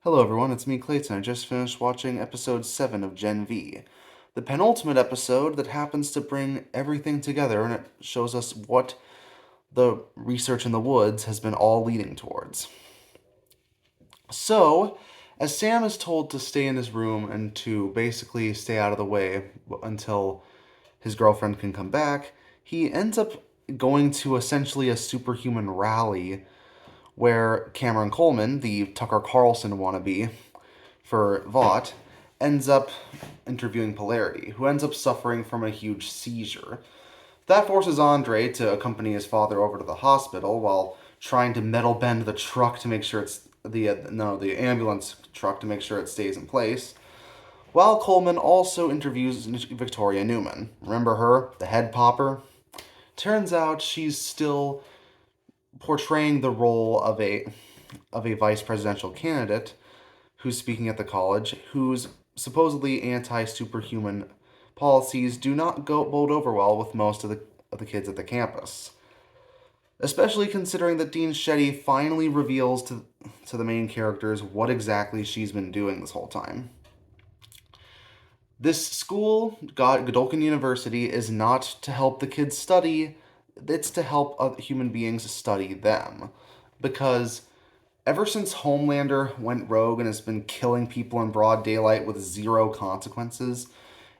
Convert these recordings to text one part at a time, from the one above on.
Hello everyone, it's me Clayton. I just finished watching episode 7 of Gen V. The penultimate episode that happens to bring everything together, and it shows us what the research in the woods has been all leading towards. So, as Sam is told to stay in his room and to basically stay out of the way until his girlfriend can come back, he ends up going to essentially a superhuman rally where Cameron Coleman, the Tucker Carlson wannabe for Vought, ends up interviewing Polarity, who ends up suffering from a huge seizure. That forces Andre to accompany his father over to the hospital while trying to metal bend the truck to make sure it's the ambulance truck to make sure it stays in place. While Coleman also interviews Victoria Neuman. Remember her, the head popper? Turns out she's still portraying the role of a vice presidential candidate who's speaking at the college, whose supposedly anti-superhuman policies do not bode over well with most of the kids at the campus. Especially considering that Dean Shetty finally reveals to the main characters what exactly she's been doing this whole time. This school, Godolkin University, is not to help the kids study, it's to help human beings study them. Because ever since Homelander went rogue and has been killing people in broad daylight with zero consequences,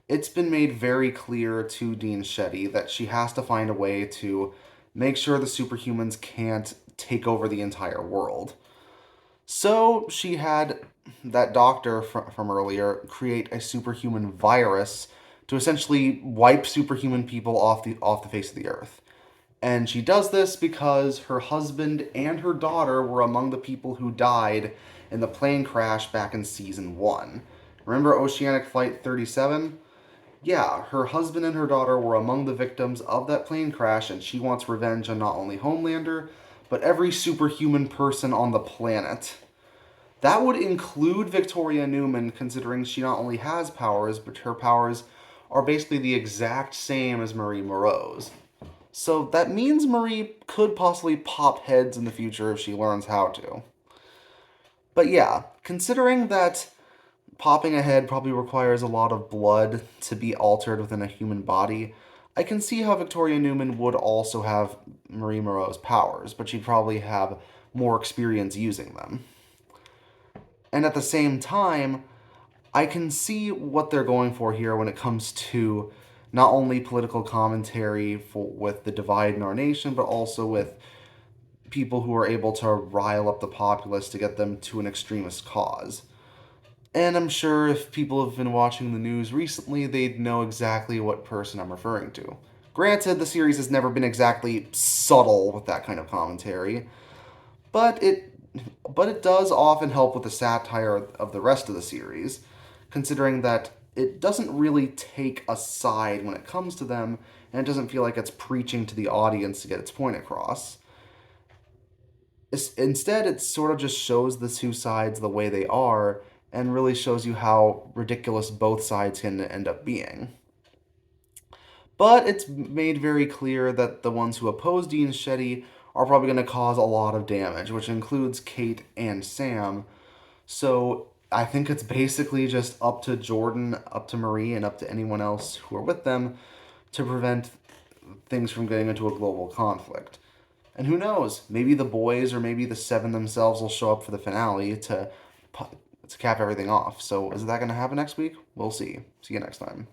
it's been made very clear to Dean Shetty that she has to find a way to make sure the superhumans can't take over the entire world. So she had that doctor from earlier create a superhuman virus to essentially wipe superhuman people off the face of the earth. And she does this because her husband and her daughter were among the people who died in the plane crash back in season 1. Remember Oceanic Flight 37? Yeah, her husband and her daughter were among the victims of that plane crash, and she wants revenge on not only Homelander, but every superhuman person on the planet. That would include Victoria Neuman, considering she not only has powers, but her powers are basically the exact same as Marie Moreau's. So that means Marie could possibly pop heads in the future if she learns how to. But yeah, considering that popping a head probably requires a lot of blood to be altered within a human body, I can see how Victoria Neuman would also have Marie Moreau's powers, but she'd probably have more experience using them. And at the same time, I can see what they're going for here when it comes to not only political commentary with the divide in our nation, but also with people who are able to rile up the populace to get them to an extremist cause. And I'm sure if people have been watching the news recently, they'd know exactly what person I'm referring to. Granted, the series has never been exactly subtle with that kind of commentary, but it does often help with the satire of the rest of the series, considering that it doesn't really take a side when it comes to them, and it doesn't feel like it's preaching to the audience to get its point across. Instead, it sort of just shows the two sides the way they are, and really shows you how ridiculous both sides can end up being. But it's made very clear that the ones who oppose Dean Shetty are probably going to cause a lot of damage, which includes Kate and Sam. So I think it's basically just up to Jordan, up to Marie, and up to anyone else who are with them to prevent things from getting into a global conflict. And who knows, maybe the boys or maybe the seven themselves will show up for the finale to cap everything off. So is that going to happen next week? We'll see. See you next time.